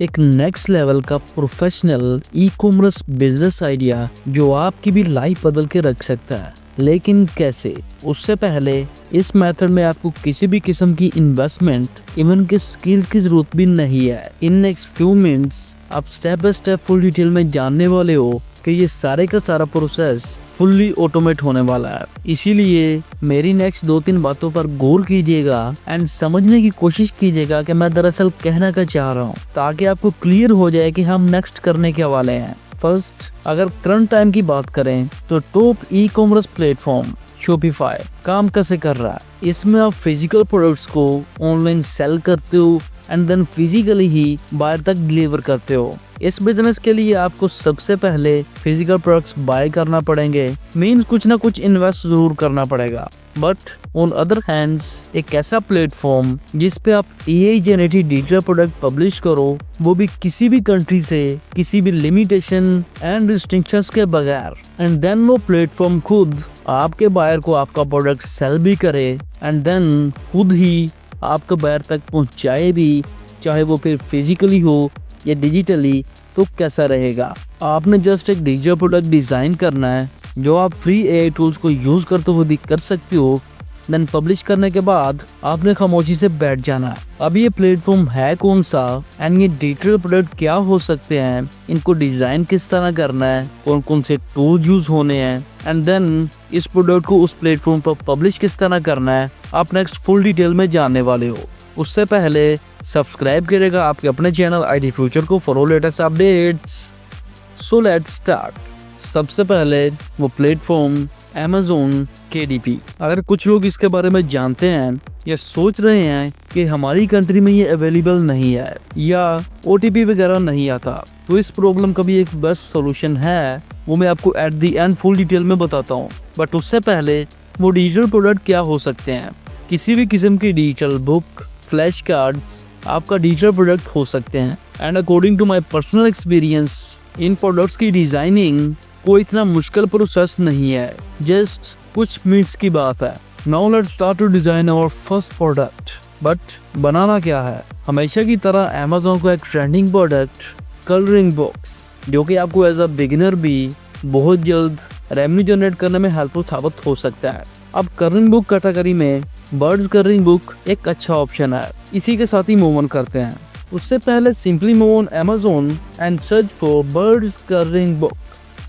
एक next level का professional e commerce business idea जो आपकी भी लाइफ बदल के रख सकता है। लेकिन कैसे? उससे पहले इस मेथड में आपको किसी भी किस्म की इन्वेस्टमेंट इवन के स्किल्स की जरूरत भी नहीं है। इन नेक्स्ट फ्यू मिनट्स आप step by step full detail में जानने वाले हो कि ये सारे का सारा प्रोसेस फुल्ली ऑटोमेट होने वाला है। इसीलिए मेरी नेक्स्ट 2-3 बातों पर गौर कीजिएगा एंड समझने की कोशिश कीजिएगा कि मैं दरअसल कहना क्या चाह रहा हूँ, ताकि आपको क्लियर हो जाए कि हम नेक्स्ट करने के वाले हैं। फर्स्ट, अगर करंट टाइम की बात करें तो top e commerce platform Shopify काम कैसे कर रहा है। इसमें आप फिजिकल प्रोडक्ट्स को ऑनलाइन सेल करते हो एंड देन फिजिकली ही बायर तक डिलीवर करते हो। इस बिजनेस के लिए आपको सबसे पहले फिजिकल प्रोडक्ट्स बाय करना पड़ेंगे, मीन्स कुछ ना कुछ इन्वेस्ट जरूर करना पड़ेगा। बट ऑन अदर हैंड्स एक ऐसा प्लेटफॉर्म जिस पे आप AI generated digital product publish करो, वो भी किसी भी कंट्री से किसी भी लिमिटेशन एंड रिस्ट्रिक्शंस के बगैर, एंड देन वो प्लेटफॉर्म खुद आपके बायर को आपका प्रोडक्ट सेल भी करे एंड देन खुद ही आपके बायर तक पहुंचाए भी, चाहे वो फिर फिजिकली हो या डिजिटली, तो कैसा रहेगा? आपने जस्ट एक डिजिटल प्रोडक्ट डिजाइन करना है जो आप फ्री AI टूल्स को यूज करते हुए भी कर सकते हो। देन पब्लिश करने के बाद आपने खामोशी से बैठ जाना है। अब ये प्लेटफॉर्म है कौन सा एंड ये डिजिटल प्रोडक्ट क्या हो सकते हैं, इनको डिजाइन किस तरह करना है, कौन कौन से टूल यूज होने हैं, एंड देन इस प्रोडक्ट को उस प्लेटफॉर्म पर पब्लिश किस तरह करना है, आप नेक्स्ट फुल डिटेल में जानने वाले हो। उससे पहले सब्सक्राइब करेगा आपके अपने चैनल IT फ्यूचर को for latest updates. So let's start. सबसे पहले वो प्लेटफॉर्म Amazon KDP। अगर कुछ लोग इसके बारे में जानते हैं या सोच रहे हैं कि हमारी कंट्री में ये अवेलेबल नहीं है या OTP वगैरह नहीं आता, तो इस प्रॉब्लम का भी एक बेस्ट सोल्यूशन है, वो मैं आपको at the and full detail में बताता हूँ। बट उससे पहले वो डिजिटल प्रोडक्ट क्या हो सकते हैं। किसी भी किस्म की डिजिटल बुक, फ्लैश कार्ड्स आपका डिजिटल प्रोडक्ट हो सकते हैं। And according to my personal experience, इन प्रोडक्ट्स की डिजाइनिंग कोई इतना मुश्किल प्रोसेस नहीं है, जस्ट कुछ मिनट्स की बात है। Now let's start to design our first product. But बनाना क्या है? हमेशा की तरह Amazon को एक ट्रेंडिंग प्रोडक्ट कलरिंग बॉक्स, जो कि आपको एज अ बिगिनर भी बहुत जल्द रेवेन्यू जनरेट करने में हेल्पफुल साबित हो सकता है। अब कलरिंग बुक कैटेगरी में बर्ड्स कलरिंग बुक एक अच्छा ऑप्शन है। इसी के साथ ही मूव ऑन करते हैं। उससे पहले simply move on Amazon and search for birds colouring book.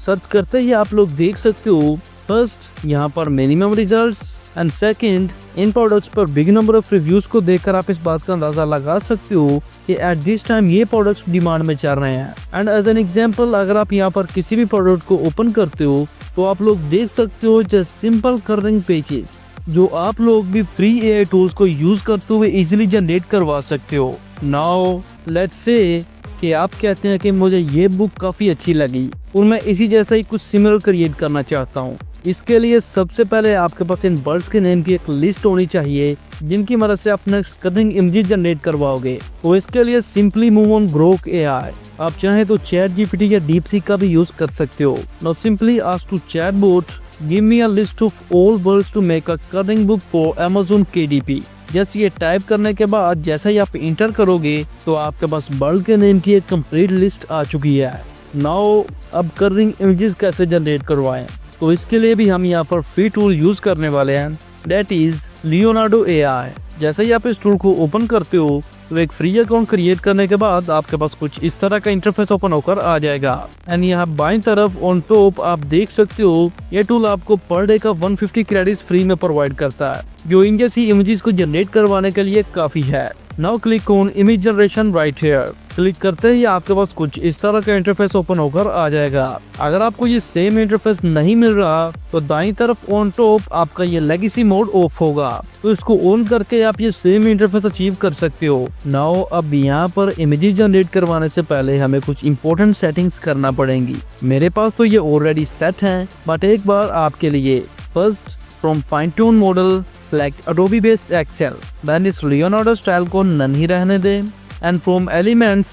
Search करते ही आप लोग देख सकते हो, फर्स्ट यहाँ पर minimum results and second in products पर बिग नंबर ऑफ रिव्यूज को देखकर आप इस बात का अंदाजा लगा सकते हो कि एट दिस टाइम ये प्रोडक्ट्स डिमांड में चल रहे हैं। एंड एज एन एग्जांपल, अगर आप यहाँ पर किसी भी प्रोडक्ट को ओपन करते हो तो आप लोग देख सकते हो जस्ट सिंपल कलरिंग पेजेस, जो आप लोग भी फ्री AI टूल्स को यूज करते हुए इजीली जनरेट करवा सकते हो। नाउ लेट्स से कि आप कहते हैं कि मुझे ये बुक काफ़ी अच्छी लगी और मैं इसी जैसा ही कुछ सिमिलर क्रिएट करना चाहता हूँ। इसके लिए सबसे पहले आपके पास इन बर्ड्स के नेम की एक लिस्ट होनी चाहिए जिनकी मदद से आप नेक्स्ट कलरिंग इमेजेस जनरेट करवाओगे। तो इसके लिए simply move on Grok AI। आप चाहें तो ChatGPT या DeepSeek का भी यूज कर सकते हो। Now simply ask to chatbot give me a list of all birds to make a colouring book for Amazon KDP। Just ये टाइप करने के बाद जैसा ही आप इंटर करोगे तो आपके पास बर्ड के नेम की एक कंप्लीट लिस्ट आ चुकी है। नाउ अब कलरिंग इमेजेस कैसे जनरेट करवाएं, तो इसके लिए भी हम यहाँ पर फ्री टूल यूज करने वाले हैं, दैट इज Leonardo AI। जैसे ही आप इस टूल को ओपन करते हो तो एक फ्री अकाउंट क्रिएट करने के बाद आपके पास कुछ इस तरह का इंटरफेस ओपन होकर आ जाएगा। एंड यहाँ बाईं तरफ ऑन टॉप आप देख सकते हो ये टूल आपको पर डे का 150 क्रेडिट्स फ्री में प्रोवाइड करता है, जो इन जैसी इमेजेस को जनरेट करवाने के लिए काफी है। Now click on image generation right here. Click करते ही आपके पास कुछ इस तरह का इंटरफेस ओपन होकर आ जाएगा। अगर आपको ये सेम इंटरफेस नहीं मिल रहा तो दाईं तरफ ऑन टॉप आपका ये लेगेसी मोड ऑफ होगा, तो इसको ऑन करके आप ये सेम इंटरफेस अचीव कर सकते हो। नाउ अब यहाँ पर इमेजेस जनरेट करवाने से पहले हमें कुछ इंपॉर्टेंट सेटिंग्स करना पड़ेंगी। मेरे पास तो ये ऑलरेडी सेट है, बट एक बार आपके लिए first from fine tune model select Adobe base excel, then इस लियोनार्डो स्टाइल को नन ही रहने दें एंड फ्रॉम एलिमेंट्स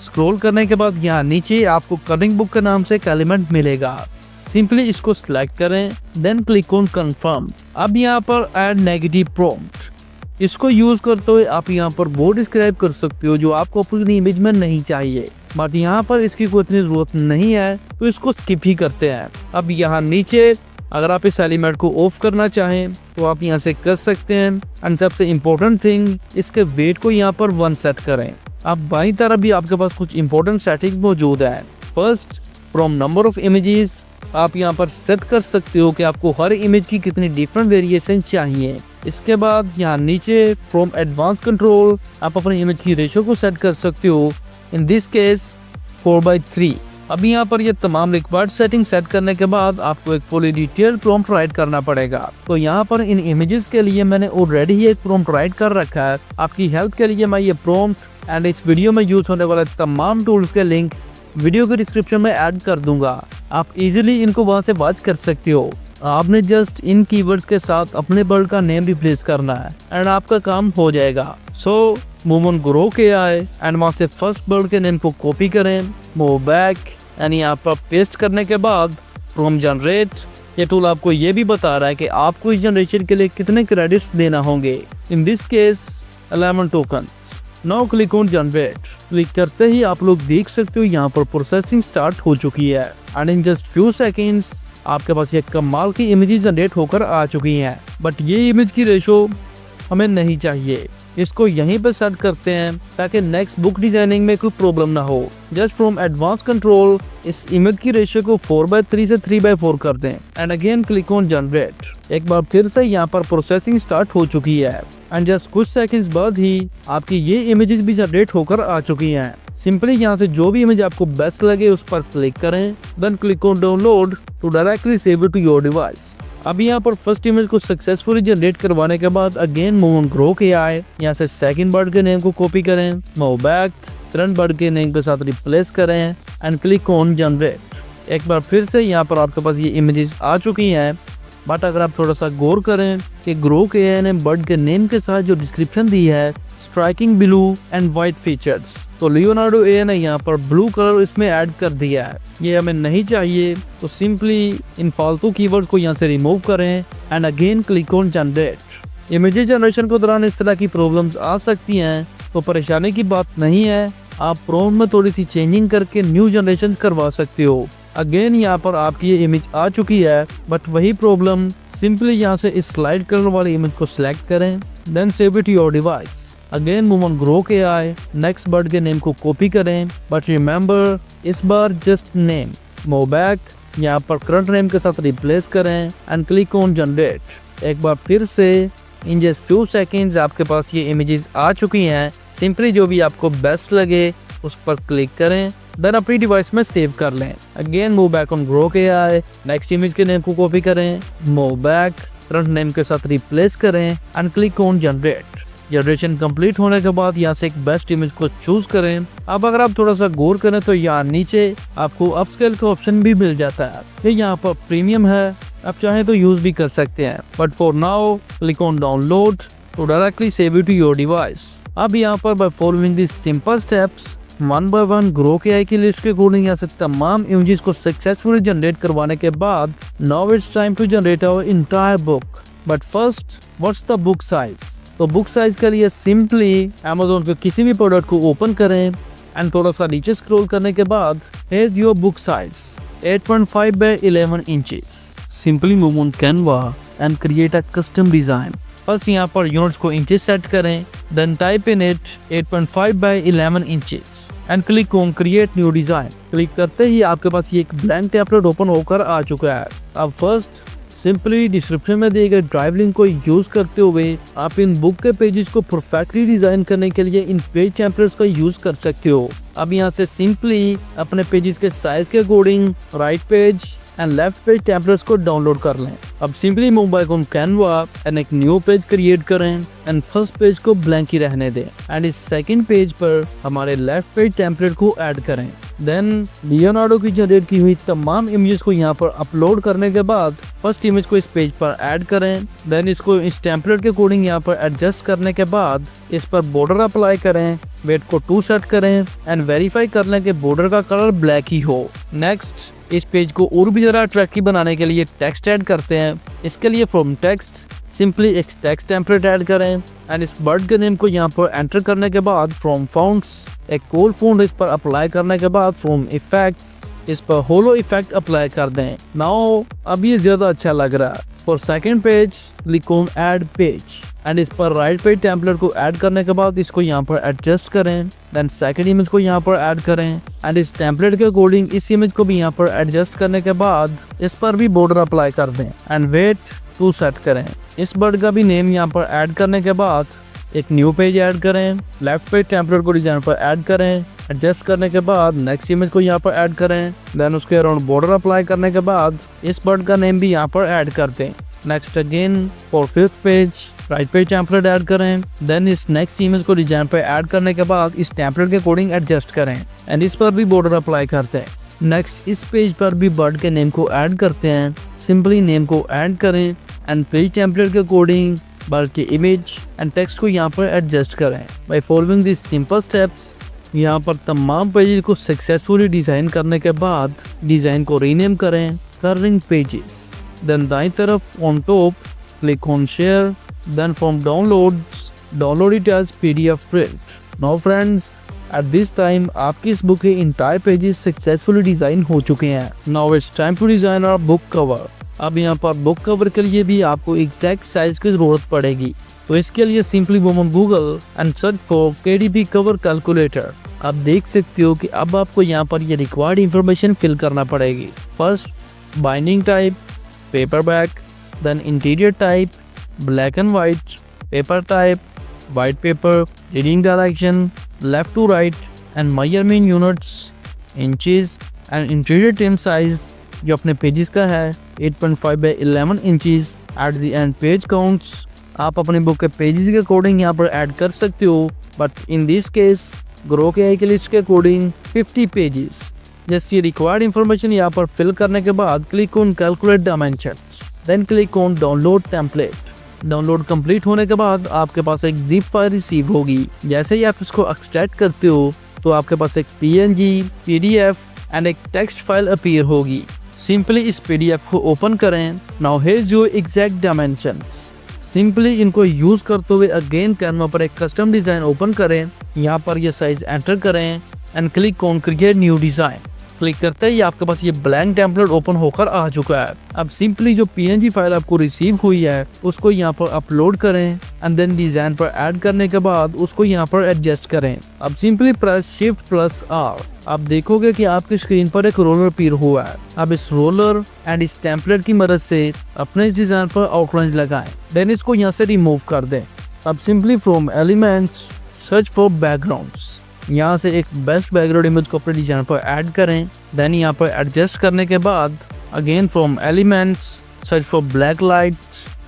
स्क्रॉल करने के बाद यहाँ नीचे आपको कलरिंग बुक के नाम से एक एलिमेंट मिलेगा। सिंपली इसको सिलेक्ट करें, देन क्लिक ऑन कंफर्म। अब यहाँ पर ऐड नेगेटिव प्रॉम्प्ट, इसको यूज करते हुए आप यहाँ पर वो डिस्क्राइब कर सकते हो जो आपको अपनी इमेज में नहीं चाहिए, बट यहाँ पर इसकी कोई इतनी जरूरत नहीं है तो इसको स्किप ही करते हैं। अब यहाँ नीचे अगर आप इस एलिमेंट को ऑफ करना चाहें तो आप यहाँ से कर सकते हैं। एंड सबसे इम्पोर्टेंट थिंग, इसके वेट को यहाँ पर 1 सेट करें। अब बाईं तरफ भी आपके पास कुछ इंपॉर्टेंट सेटिंग्स मौजूद है। First, from number of images, आप यहाँ पर सेट कर सकते हो कि आपको हर इमेज की कितनी डिफरेंट वेरिएशन चाहिए। इसके बाद यहाँ नीचे फ्रॉम एडवांस कंट्रोल, आप अपनी इमेज की रेशो को सेट कर सकते हो, इन दिस केस 4:3। अब यहाँ पर ये तमाम रिक्वायर्ड सेटिंग सेट करने के बाद आपको एक फुली डिटेल प्रॉम्प्ट राइट करना पड़ेगा। तो यहाँ पर इन इमेजेस के लिए मैंने ऑलरेडी ही एक प्रॉम्प्ट राइट कर रखा है। आपकी हेल्प के लिए मैं ये प्रॉम्प्ट एंड इस वीडियो में यूज होने वाले तमाम टूल्स के लिंक वीडियो के डिस्क्रिप्शन में ऐड कर दूंगा। आप इजीली इनको वहां से वॉच कर सकते हो। आपने जस्ट इन कीवर्ड्स के साथ अपने बर्ड का नेम रिप्लेस करना है एंड आपका काम हो जाएगा। So move on Grok आए एंड वहां से फर्स्ट बर्ड के नेम को कॉपी करें, मूव बैक एंड यहाँ पर पेस्ट करने के बाद फ्रॉम जनरेट, ये टूल आपको ये भी बता रहा है कि आपको इस जनरेशन के लिए कितने क्रेडिट्स देना होंगे। In this case 11 token. Now click on generate. Click करते ही आप लोग देख सकते हो यहाँ पर प्रोसेसिंग स्टार्ट हो चुकी है and in just few seconds आपके पास ये कमाल की इमेजेस जनरेट होकर आ चुकी हैं। बट ये इमेज की रेशो हमें नहीं चाहिए, इसको यहीं पर सेट करते हैं ताकि नेक्स्ट बुक डिजाइनिंग में कोई प्रॉब्लम ना हो। जस्ट फ्रॉम एडवांस कंट्रोल इस इमेज की रेशियो को 4:3 से 3:4 कर दें and again click on generate. एक बार फिर से यहाँ पर प्रोसेसिंग स्टार्ट हो चुकी है एंड जस्ट कुछ सेकंड्स बाद ही आपकी ये इमेजेस भी जनरेट होकर आ चुकी हैं। सिंपली यहाँ से जो भी इमेज आपको बेस्ट लगे उस पर क्लिक करें, then click on download to directly save it to your device. अब यहाँ पर फर्स्ट इमेज को सक्सेसफुली जनरेट करवाने के बाद again move on Grok आए, यहाँ से सेकंड बर्ड के नेम को कॉपी करें, मूव बैक, थर्ड बर्ड के नेम के साथ रिप्लेस करें एंड क्लिक ऑन जनरेट। एक बार फिर से यहाँ पर आपके पास ये इमेजेस आ चुकी हैं। बट अगर आप थोड़ा सा गौर करें कि ग्रो के ने बर्ड के नेम के साथ जो डिस्क्रिप्शन दी है, striking blue and white features, तो लियोनार्डो ए ने यहाँ पर ब्लू कलर इसमें ऐड कर दिया है। ये हमें नहीं चाहिए, तो सिंपली इन फालतू कीवर्ड्स को यहाँ से रिमूव करें and again click on generate. Image generation के दौरान इस तरह की प्रॉब्लम्स आ सकती हैं, तो परेशानी की बात नहीं है। आप प्रॉम्प्ट में थोड़ी सी चेंजिंग करके न्यू जनरेशन करवा सकते हो। अगेन यहाँ पर आपकी ये इमेज आ चुकी है, बट वही प्रॉब्लम, सिंपली यहाँ से इस स्लाइड कलर वाली इमेज को सिलेक्ट करें, then save it your device. Again move on Grok AI, next bird के नेम को कॉपी करें, बट रिमेंबर इस बार जस्ट नेम, मूव बैक, यहाँ पर करंट नेम के साथ रिप्लेस करें एंड क्लिक ऑन जनरेट। एक बार फिर से इन जस्ट फ्यू सेकेंड्स आपके पास ये इमेजेस आ चुकी हैं। सिंपली जो भी आपको बेस्ट लगे उस पर क्लिक करें, देन अपनी डिवाइस में सेव कर लें। Again move back on Grok AI, next image के नेम को कॉपी करें, मूव बैक, करंट नेम के साथ रिप्लेस करें and click on generate. Generation complete होने के बाद यहाँ से एक बेस्ट इमेज को चूज करें। अब अगर आप थोड़ा सा गौर करें तो यहाँ नीचे आपको अपस्केल का ऑप्शन भी मिल जाता है। ये यहाँ पर प्रीमियम है, आप चाहें तो यूज भी कर सकते हैं, but for now click on download to directly save it to your device. अब यहाँ पर by following this simple steps 1 by 1 Grok AI की लिस्ट के अकॉर्डिंग यहाँ से तमाम इमेजेस को सक्सेसफुली जनरेट करवाने के बाद now it's time to generate our entire book. But first, what's the book size? तो बुक साइज के लिए सिंपली Amazon के किसी भी प्रोडक्ट को ओपन करें एंड थोड़ा सा नीचे स्क्रॉल करने के बाद हेre's your book size 8.5 by 11 inches. Simply move on Canva and create a custom design. First यहाँ पर यूनिट्स को इंचेस सेट करें, then type in it 8.5 by 11 inches and click on create new design. Click करते ही आपके पास ये एक blank template open होकर आ चुका है। अब फर्स्ट सिंपली डिस्क्रिप्शन में दिए गए ड्राइव लिंक को यूज करते हुए आप इन बुक के पेजेस को परफेक्टली डिजाइन करने के लिए इन पेज टेम्पलेट्स का यूज कर सकते हो। अब यहाँ से सिंपली अपने पेजेस के साइज के according right page and left page templates को डाउनलोड कर लें। अब simply move back on Canva and एक न्यू पेज क्रिएट करें एंड फर्स्ट पेज को ब्लैंक ही रहने दें एंड इस सेकंड पेज पर हमारे लेफ्ट पेज टेम्पलेट को ऐड करें। देन लियोनार्डो की जनरेट की हुई तमाम इमेजेस को यहाँ पर अपलोड करने के बाद फर्स्ट इमेज को इस पेज पर ऐड करें। देन इसको इस टेम्पलेट के अकॉर्डिंग यहाँ पर एडजस्ट करने के बाद इस पर बॉर्डर अप्लाई करें, वेट को 2 सेट करें एंड वेरीफाई कर लें कि बॉर्डर का कलर ब्लैक ही हो। नेक्स्ट इस पेज को और भी ज़रा अट्रैक्टिव बनाने के लिए टेक्स्ट ऐड करते हैं। इसके लिए फ्रॉम टेक्स्ट सिंपली एक टेक्स्ट टेम्पलेट ऐड करें एंड इस बर्ड के नेम को यहाँ पर एंटर करने के बाद फ्रॉम फाउंड्स एक कोल फॉन्ट इस पर अप्लाई करने के बाद फ्रॉम इफेक्ट्स इस पर होलो इफेक्ट अप्लाई कर दें। नाउ अब ये ज़्यादा अच्छा लग रहा है। For second page click on add page and इस पर राइट पेज टेम्पलेट को ऐड करने के बाद इसको यहाँ पर एडजस्ट करें। देन सेकंड इमेज को यहाँ पर ऐड करें एंड इस टेम्पलेट के अकॉर्डिंग इस इमेज को भी यहाँ पर एडजस्ट करने के बाद इस पर भी बॉर्डर अप्लाई कर दें एंड वेट टू सेट करें। इस बर्ड का भी नेम यहाँ पर ऐड करने के बाद एक न्यू पेज ऐड करें, लेफ्ट पेज टेम्पलेट को डिजाइन पर ऐड करें, एडजस्ट करने के बाद नेक्स्ट इमेज को यहाँ पर ऐड करें। देन उसके अराउंड बॉर्डर अप्लाई करने के बाद इस बर्ड का नेम भी यहाँ पर ऐड कर दें। Next again for fifth page right page template add करें। देन इस नेक्स्ट इमेज को डिजाइन पर ऐड करने के बाद इस टेम्पलेट के अकॉर्डिंग एडजस्ट करें एंड इस पर भी बॉर्डर अप्लाई करते हैं। नेक्स्ट इस पेज पर भी बर्ड के नेम को ऐड करते हैं। सिंपली नेम को ऐड करें एंड पेज टेम्पलेट के अकॉर्डिंग बर्ड की इमेज एंड टेक्स्ट को यहाँ पर एडजस्ट करें। Bye following this simple steps यहाँ पर तमाम पेजेस को सक्सेसफुली डिजाइन करने के बाद डिजाइन को रीनेम करें कर्विंग पेजेस। देन दाईं तरफ on top click on share, then from downloads download it as PDF print. Now friends at this time आपकी इस बुक के इंटायर पेजेस सक्सेसफुली डिजाइन हो चुके हैं। Now it's time to design our book cover. अब यहाँ पर book cover के लिए भी आपको एग्जैक्ट साइज की जरूरत पड़ेगी, तो इसके लिए simply go on Google and search for KDP cover calculator. आप देख सकते हो कि अब आपको यहाँ पर ये रिक्वायर्ड इंफॉर्मेशन फिल करना पड़ेगी। First binding type paperback, then interior type black and white, paper type white paper, reading direction left to right and measurement units inches and interior trim size जो अपने पेजेस का है 8.5 by 11 inches. At the end page counts आप अपने book के pages के according यहाँ पर ऐड कर सकते हो, but in this case grow के के लिस्ट के अकॉर्डिंग 50 पेजेस। जैसे ये रिक्वायर्ड इंफॉर्मेशन यहाँ पर फिल करने के बाद click on calculate dimensions, then click on download template. Download complete होने के बाद आपके पास एक जिप फाइल रिसीव होगी। जैसे ही आप इसको एक्सट्रैक्ट करते हो तो आपके पास एक PNG, PDF एंड एक टेक्स्ट फाइल अपीयर होगी। सिंपली इस PDF को ओपन करें। नाउ हियर जो एग्जैक्ट डायमेंशंस, सिंपली इनको यूज करते हुए अगेन कैनवा पर एक कस्टम डिजाइन ओपन करें। यहाँ पर ये साइज एंटर करें and click on create new design. Click करते ही आपके पास ये ब्लैंक टेम्पलेट ओपन होकर आ चुका है। अब सिंपली जो PNG फाइल आपको रिसीव हुई है उसको यहाँ पर अपलोड करें एंड देन डिजाइन पर ऐड करने के बाद उसको यहाँ पर एडजस्ट करें। अब सिंपली प्रेस Shift+R। आप देखोगे कि आपकी स्क्रीन पर एक रोलर अपीयर हुआ है। अब इस रोलर एंड इस टेम्पलेट की मदद से अपने इस डिजाइन पर आउटलाइन लगाएं, देन इसको यहाँ से रिमूव कर दें। अब simply from elements search for backgrounds, यहाँ से एक बेस्ट बैकग्राउंड इमेज को अपने डिजाइन पर ऐड करें। देन यहाँ पर एडजस्ट करने के बाद again from elements search for black light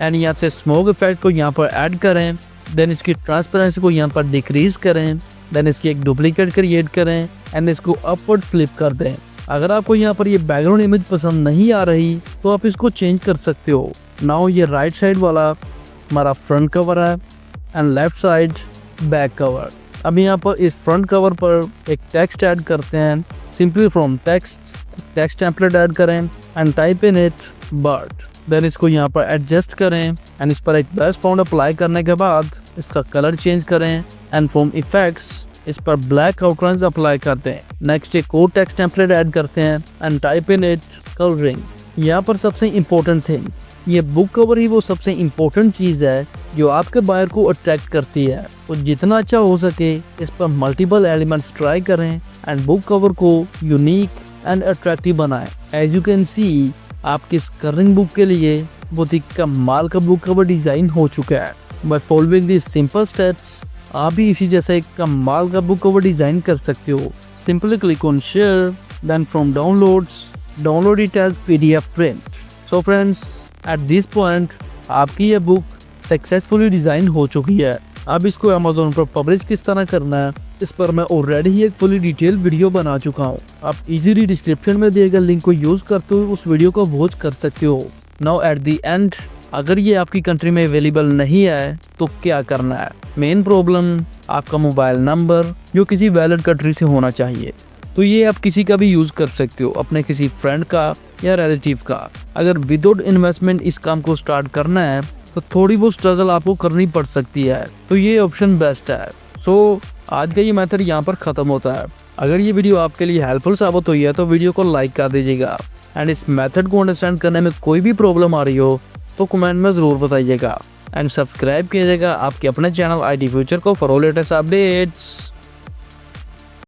and यहाँ से स्मोक इफेक्ट को यहाँ पर ऐड करें। देन इसकी ट्रांसपेरेंसी को यहाँ पर डिक्रीज करें। देन इसकी एक डुप्लीकेट क्रिएट करें एंड इसको अपवर्ड फ्लिप कर दें। अगर आपको यहाँ पर ये बैकग्राउंड इमेज पसंद नहीं आ रही तो आप इसको चेंज कर सकते हो। नाउ ये राइट साइड वाला हमारा फ्रंट कवर है and left side back cover. अब यहाँ पर इस फ्रंट कवर पर एक टेक्स्ट ऐड करते हैं। Simply from text template add करें and type in it bird. Then इसको यहाँ पर एडजस्ट करें एंड इस पर एक बेस्ट फाउंड अप्लाई करने के बाद इसका कलर चेंज करें एंड फ्रॉम इफेक्ट्स इस पर ब्लैक आउटलाइंस अप्लाई करते हैं। नेक्स्ट एक और टेक्स्ट टेम्पलेट ऐड करते हैं and type in it colouring. यहाँ पर सबसे इम्पोर्टेंट थिंग, ये बुक कवर ही वो सबसे इम्पोर्टेंट चीज़ है जो आपके बायर को अट्रैक्ट करती है। तो जितना अच्छा हो सके इस पर मल्टीपल एलिमेंट्स ट्राई करें एंड बुक कवर को यूनिक एंड अट्रैक्टिव बनाएं। एज यू कैन सी आपकी इस कलरिंग बुक के लिए बहुत ही कमाल का बुक कवर डिज़ाइन हो चुका है। Bye following this simple steps आप भी इसी जैसा एक कमाल का बुक कवर डिज़ाइन कर सकते हो। Simply click on share, then from downloads download it as PDF print. So friends at this point आपकी ये बुक सक्सेसफुली डिज़ाइन हो चुकी है। अब इसको अमेज़ॉन पर पब्लिश किस तरह करना है इस पर मैं ऑलरेडी ही एक फुली डिटेल वीडियो बना चुका हूँ। आप इजीली डिस्क्रिप्शन में दिए गए लिंक को यूज़ करते हुए उस वीडियो को वॉच कर सकते हो। नाउ एट द एंड अगर ये आपकी कंट्री में अवेलेबल नहीं है तो क्या करना है। मेन प्रॉब्लम आपका मोबाइल नंबर जो किसी वैलिड कंट्री से होना चाहिए। तो ये आप किसी का भी यूज़ कर सकते हो, अपने किसी फ्रेंड का या रिलेटिव का। अगर विदाउट इन्वेस्टमेंट इस काम को स्टार्ट करना है तो थोड़ी बहुत स्ट्रगल आपको करनी पड़ सकती है, तो ये ऑप्शन बेस्ट है। सो आज का ये मेथड यहाँ पर ख़त्म होता है। अगर ये वीडियो आपके लिए हेल्पफुल साबित हुई है तो वीडियो को लाइक कर दीजिएगा, एंड इस मेथड को अंडरस्टैंड करने में कोई भी प्रॉब्लम आ रही हो तो कमेंट में ज़रूर बताइएगा, एंड सब्सक्राइब कीजिएगा आपके अपने चैनल IT फ्यूचर को फॉर लेटेस्ट अपडेट्स।